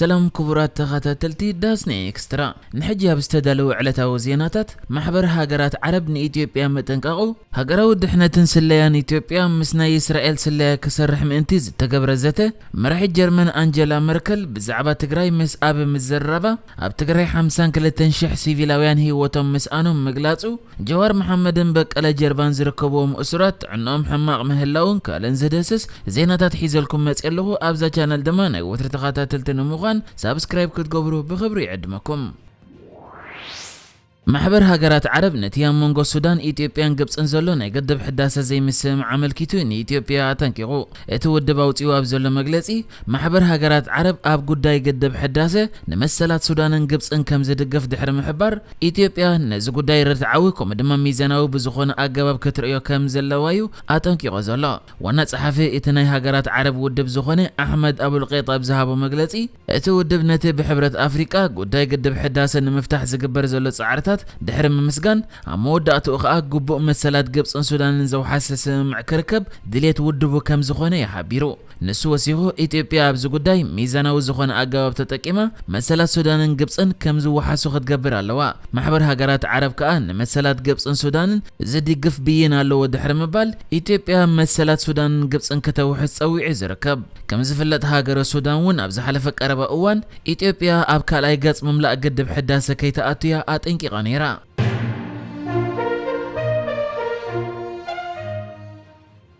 سلام كبرات تخاتلتي داسني اكسترا نحجي بستدلو علتاو زيناتات محبر هاجرات عرب نإثيوبيا متنققو هاجراو دحنة سليان إثيوبيا مسنا إسرائيل سليا كسرح منتيز تقبر زته مرحي جرمن أنجيلا ميركل بزعبة تجراي مس أب مزربة أب تجراي 50 كل تنشح سيفيلاويان هي وتم مس أنهم مقلاصو جوار محمد بك على جربان زركبوهم أسرات عنهم حماق مهلاون كالن زدسس زيناتات حيزلكم مسئلهو أبزا channel دماني وترتخاتلتن مغان سابسكرايب كتقبرو بخبري عدمكم محبر هاجرات عرب نتيام مونغو السودان إثيوبيان قبص انزلو ناي قدب حداسة زي مسم عمل كيتوني إثيوبيا تنكيغو اتو دباوتيو ابزلو مغلصي محبر هاجرات عرب اب قداي قدب حداسة نمسلات سودان قبص ان كم زدقف دحر محبر إثيوبيا نز قداي رتعويكم دما ميزاناو بزخون اقباب كتريو كم زلوايو اتنكيغو زلا وانا صحافي اتناي هاجرات عرب ودب زخوني احمد ابو القيط ابزهابو مغلصي اتو ودب نتي بحبرة افريقيا قداي قدب حداسة نمفتح زقبر زلو صعرتات دحر مسجان عموداتو اخا قبو مسلات قبص سودان زو حاسس مع كركب دليت ودبو كم زخونه يحبيرو نسو وسيهو إثيوبيا بزو قداي ميزاناو زخونه اقباب تتقيمه مسلات سودان قبصن كم زو حاسو خدقبر اللوا محبر هاجرات عرب كأن مسلات قبص سودان زدي قف بينا لو دحر مبال إثيوبيا مسلات سودان قبصن كتوحد صويعي زركب كم زفلت هاجر السودان ون ابز حلفك قرب اوان إثيوبيا اب كالاي قص مملا قدب حداسه كيتاتيا اتنقي قنيرا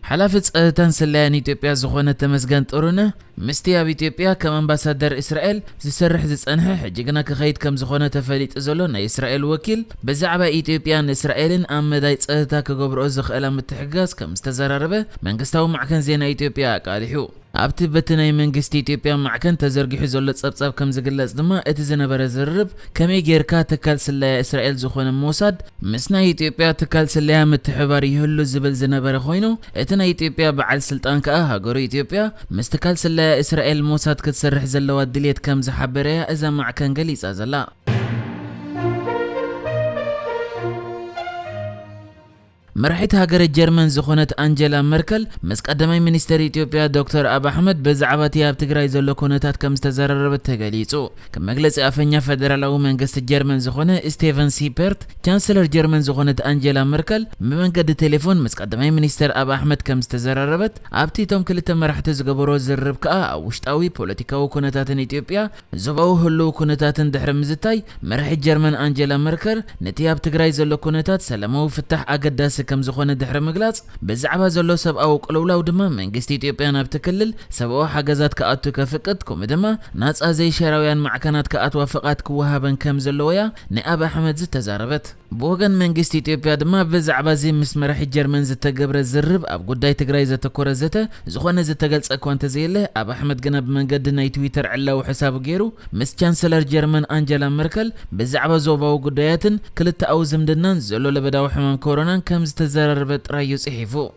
حلافت تنسلان إثيوبيا زخونة تمسجان طرونه مستياب إثيوبيا كأمباسادر إسرائيل زسرح زصنح حجقنا كخيط كم زخونة تفليت زلونا إسرائيل وكيل بزعبة إثيوبيا إسرائيل أمداي تصتا كغبر أزخ إلى متحجاز كم استزرربه منقستاو معكن زينا إثيوبيا قالحو أبتي بتناي منقست إثيوبيا معكن تزرقح زلت صبصاب كم زقلص دما اتزنبر زرب كمي غيركا تكال سلا إسرائيل زخونة موساد مسنا إثيوبيا تكال سلا متحبار يهلو زبل زنبر خوينو اتنا إثيوبيا بعل سلطان كأها غورو إثيوبيا مستكال سلا إسرائيل موساد كتسرح زلوات دليت كم زحبريا إذا معكن قليس أزلا مرحيت هاجر الجرمن زخونت أنجيلا ميركل مس قدمي مينستر إثيوبيا دكتور أبي أحمد بزعبتي اب تግራይ ዘሎ ኩነታት ከም ዝተዘረረበት ተገሊጹ ከም መግለጺ አፈኛ ፌደራላዊ መንግስት ጀርመን ዝኮነ ስቴቨን ሲፐርት ቻንሰለር ጀርመን ዝኮነት አንጀላ መርከል በመንገድ ቴሌፎን መስ ቀደማይ ሚኒስተር አቢ አሕመድ ከም ዝተዘረረበት ኣብቲቶም ክልተ መራሕቲ ዝገበሮ ዝርብ ከኣ ውሽጣዊ ፖለቲካዊ ኩነታትን ኢትዮጵያ ዞባዊ ህልው ኩነታትን ድሕሪ ምዝታይ መራሒ ጀርመን አንጀላ መርከል ነቲ ኣብ ትግራይ ዘሎ ኩነታት ሰላማዊ ፍታሕ ኣገዳሲ كم زخونة دحر مقلاص بزعبا زلو سبقاو قلولاو دما منقست إثيوبيا نابتكلل سبقاو حاجزات كأتو كفقدكم دما ناس زي شراويان معكنات كأتوا فقات كوهابن كم زلويا نأب أحمد زت تزاربت بوغن منقست إثيوبيا دما بزعبا زي مسمرح الجرمن زت تقبر الزرب أب قداي تقراي زت كورة زته زخونة زت تقلص أكوان تزيله أب أحمد جنب من قد ناي تويتر علا وحسابه غيرو مس چانسلر جرمن أنجيلا ميركل بزعبا زوباو قداياتن كلتا أو زمدنان زلو لبداو حمام كورونا كم تزرربت رايو صحيفو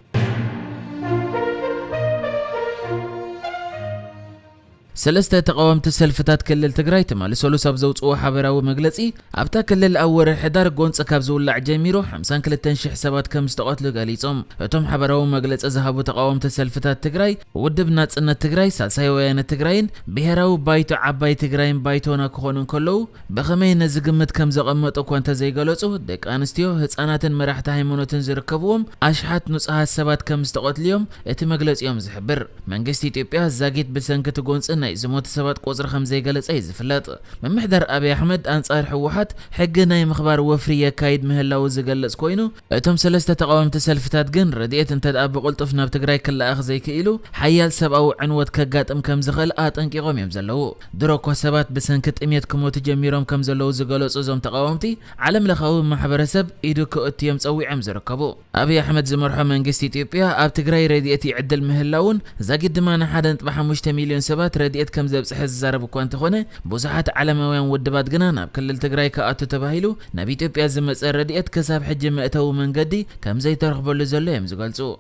سلسته تقاومت سلفتات كلل تግራይ ተማልሰሉ ሰብ ዘውጽኡ ሓበራዊ መግለጺ ኣብታ ክልል ኣወር ሕዳር ጎንጽ ካብ ዝውላዕ ጀሚሮ 52000 ሰባት ከም ዝተቆትሉ ገሊጾም እቶም ሓበራዊ መግለጺ ዝሃቡ ተቃወምቲ ሰልፍታት ትግራይ ውድብ ናጽነት ትግራይ ሳልሳይ ወያነ ትግራይን ብሄራዊ ባይቶ ዓባይ ትግራይን ባይቶና ክኾኑን ከለው በኸመይ ነዚ ግምት ከም ዘቐመጡ ኮንተ ዘይገለጹ ደቂ ኣንስትዮ ህፃናትን መራሕቲ ሃይማኖትን ዝርከብዎም ኣሽሓት ንጹሃት ሰባት ከም ዝተቆትልዮም እቲ መግለጺኦም ዝሕብር መንግስቲ ኢትዮጵያ ዛጊት ብሰንኪ ጎንጽ ናይ ዝሞት ሰባት ቁጽር ከም ዘይገለጸ ይዝፍለጥ መምሕደር አብይ አሕመድ አንጻር ሕወሓት ሕጊ ናይ ምኽባር ወፍሪ የካይድ ምህላው ዝገለጽ ኮይኑ እቶም ሰለስተ ተቃወምቲ ሰልፍታት ግን ረድኤት እንተዳብ ቁልጥፍ ናብ ትግራይ ክላኣኽ ዘይክኢሉ ሓያል ሰብኣዊ ዕንወት ከጋጥም ከም ዝኽእል ኣጠንቂቖም እዮም ዘለዉ ድሮኮ ሰባት ብሰንኪ ጥሜት ክሞቱ ጀሚሮም ከም ዘለዉ ዝገለጹ እዞም ተቃወምቲ ዓለም ለኻዊ ማሕበረሰብ ኢዱ ክእትዮም ፀዊዖም ዝርከቡ አብይ አሕመድ ዝመርሖ መንግስቲ ኢትዮጵያ ኣብ ትግራይ ረድኤት ይዕድል ምህላውን ዛጊድ ድማ ን1.5 ሚልዮን ሰባት راديت كم زبص حز زرب كوانت خونه بوزحات عالميان ودبات جنان بكل تجراي كأتو تباهيلو نبي إثيوبيا زمت راديت كسب حجم مأتو من جدي كم زي ترخب لزلهم زقالسو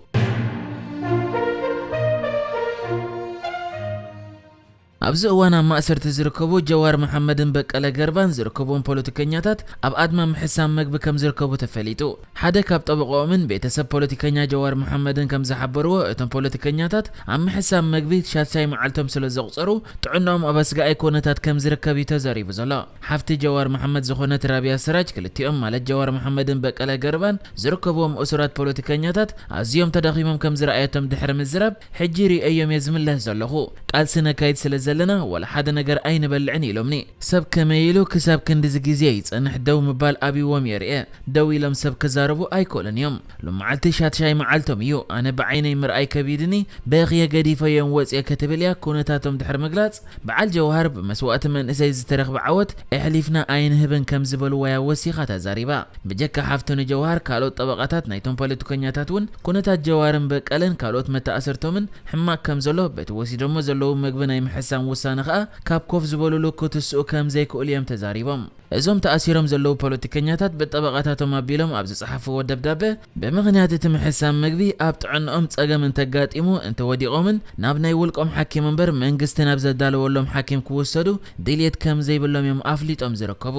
ኣብዚ እዋን ኣብ ማእሰርቲ ዝርከቡ ጀዋር መሐመድን በቀለ ገርባን ዝርከቡን ፖለቲከኛታት ኣብ ኣድማ ምሕሳብ መግቢ ከም ዝርከቡ ተፈሊጡ ሓደ ካብ ጠበቆምን ቤተሰብ ፖለቲከኛ ጀዋር መሐመድን ከም ዝሓበርዎ እቶም ፖለቲከኛታት ኣብ ምሕሳብ መግቢ ሻትሻይ መዓልቶም ስለ ዘቁፀሩ ጥዕኖም ኣብ ኣስጋኣይ ኩነታት ከም ዝርከብ ተዘሪቡ ዘሎ ሓፍቲ ጀዋር መሐመድ ዝኾነት ራብያ ስራጅ ክልቲኦም ማለት ጀዋር መሐመድን በቀለ ገርባን ዝርከብዎም እሱራት ፖለቲከኛታት ኣዝዮም ተዳኺሞም ከም ዝረኣየቶም ድሕሪ ምዝራብ ሕጂ ሪአዮም የዝምለስ ዘለኹ ቃልሲ ነካይድ ስለ ዘለና ወላ ሓደ ነገር ኣይንበልዕን ኢሎምኒ ሰብ ከመይሉ ክሳብ ክንዲዚ ግዜ ይጸንሕ ደው ምባል ኣብይዎም የርኤ ደው ኢሎም ሰብ ክዛረቡ ኣይኮለን እዮም ሎመዓልቲ ሻትሻይ መዓልቶም እዩ ኣነ ብዓይነይ ምርኣይ ከቢድኒ በኽየ ገዲፈዮም ወፅየ ክትብል እያ ኩነታቶም ድሕሪ ምግላጽ በዓል ጀዋር ብመስዋእቲ መንእሰይ ዝተረኽበ ዓወት ኣሕሊፍና ኣይንህብን ከም ዝበሉ ወያ ወሲኻ ተዛሪባ ብጀካ ሓፍቶን ጀዋር ካልኦት ጠበቃታት ናይቶም ፖለቲከኛታት እውን ኩነታት ጀዋርን በቀለን ካልኦት መተኣሰርቶምን ሕማቅ ከም ዘሎ በቲ ወሲዶሞ ዘለዉ መግቢ ናይ ምሕሳብ ውሳነ ከዓ ካብ ኮፍ ዝበሉሉ ክትስኡ ከም ዘይክእሉ እዮም ተዛሪቦም እዞም ተኣሲሮም ዘለዉ ፖለቲከኛታት ብጠበቃታቶም ኣቢሎም ኣብ ዝጸሓፍዎ ደብዳቤ ብምኽንያት እቲ ምሕሳብ መግቢ ኣብ ጥዕንኦም ጸገም እንተጋጢሙ እንተወዲቖምን ናብ ናይ ውልቆም ሓኪም እምበር መንግስቲ ናብ ዘዳለወሎም ሓኪም ክውሰዱ ድልየት ከም ዘይብሎም እዮም ኣፍሊጦም ዝርከቡ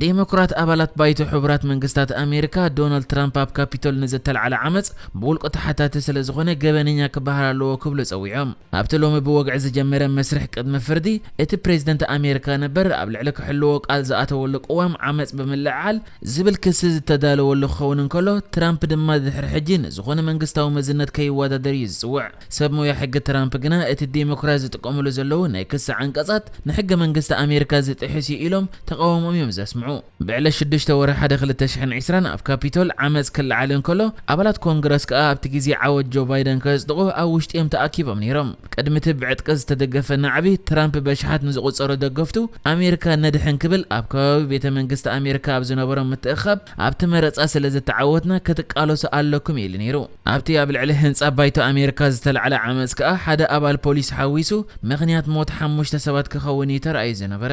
ዲሞክራት ኣባላት ባይቶ ሕብራት መንግስታት ኣሜሪካ ዶናልድ ትራምፕ ኣብ ካፒቶል ንዝተልዓለ ዓመፅ ብውልቆ ተሓታቲ ስለ ዝኾነ ገበነኛ ክበሃል ኣለዎ ክብሉ ፀዊዖም ኣብቲ ሎሚ ብወግዒ ዝጀመረ መስርሕ ቅድሚ ፍርዲ እቲ ፕሬዚደንት ኣሜሪካ ነበር ኣብ ልዕሊ ክሕልዎ ቃል ዝኣተወሉ ቅዋም ዓመፅ ብምልዓል ዝብል ክሲ ዝተዳለወሉ ክኸውን እንከሎ ትራምፕ ድማ ድሕሪ ሕጂ ንዝኾነ መንግስታዊ መዝነት ከይወዳደር እዩ ዝፅውዕ ሰብ ሞያ ሕጊ ትራምፕ ግና እቲ ዲሞክራት ዝጥቀምሉ ዘለዉ ናይ ክሲ ዓንቀጻት ንሕገ መንግስቲ ኣሜሪካ ዝጥሕስ ኢሎም ተቃወሞም እዮም ዘስምዑ ብዕለ 6 ወርሒ 2020 ኣብ ካፒቶል ዓመፅ ክልዓል እንከሎ ኣባላት ኮንግረስ ከዓ ኣብቲ ግዜ ዓወት ጆ ባይደን ከጽድቁ ኣብ ውሽጢ እዮም ተኣኪቦም ነይሮም ቅድሚ እቲ ብዕጥቂ ዝተደገፈ ናዕቢ ትራምፕ በሽሓት ንዝቁፀሩ ደገፍቱ ኣሜሪካ ነድሕን ክብል ኣብ ከባቢ ቤተ መንግስቲ ኣሜሪካ ኣብ ዝነበሮም ምትእኻብ ኣብቲ መረፃ ስለ ዝተዓወትና ክትቃለሱ ኣለኩም ኢሉ ነይሩ ኣብቲ ኣብ ልዕሊ ህንፃ ባይቶ ኣሜሪካ ዝተልዓለ ዓመፅ ከዓ ሓደ ኣባል ፖሊስ ሓዊሱ ምኽንያት ሞት 5 ሰባት ክኸውን እዩ ተራእዩ ዝነበረ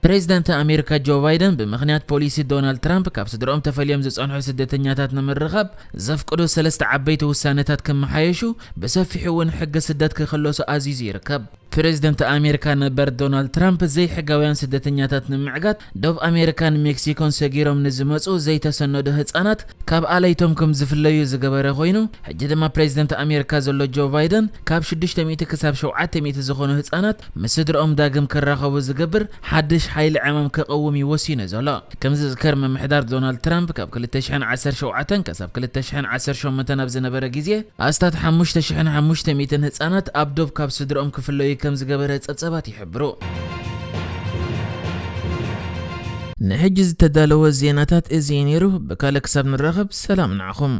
ፕሬዚደንት ኣሜሪካ ጆ ባይደን ብምኽንያት ፖሊሲ ዶናልድ ትራምፕ ካብ ስድሮኦም ተፈልዮም ዝጸንሑ ስደተኛታት ንምርኻብ ዘፍቅዱ 3 ዓበይቲ ውሳነታት ከመሓየሹ ብሰፊሑ እውን ሕጊ ስደት ክኽለሱ ኣዚዙ ይርከብ ፕሬዚደንት ኣሜሪካ ነበር ዶናልድ ትራምፕ ዘይሕጋውያን ስደተኛታት ንምዕጋት ደቡብ ኣሜሪካን ሜክሲኮን ሰጊሮም ንዝመፁ ዘይተሰነዱ ህፃናት ካብ ኣለይቶም ከም ዝፍለዩ ዝገበረ ኮይኑ ሕጂ ድማ ፕሬዚደንት ኣሜሪካ ዘሎ ጆ ባይደን ካብ 600 ክሳብ 700 ዝኾኑ ህፃናት ምስ ስድሮኦም ዳግም ክራኸቡ ዝገብር ሓድሽ ሓይሊ ዕማም ክቐውም ይወሲኑ ዘሎ ከም ዝዝከር መምሕዳር ዶናልድ ትራምፕ ካብ 2017 ክሳብ 2018 ኣብ ዝነበረ ግዜ ኣስታት 5500 ህፃናት ኣብ ዶብ ካብ ስድሮኦም ክፍለዩ ከም ዝገበረ ጸብጸባት ይሕብሩ ንሕጂ ዝተዳለወ ዜናታት እዚ ነይሩ በካለ ክሳብ ንራኸብ ሰላም ንዓኹም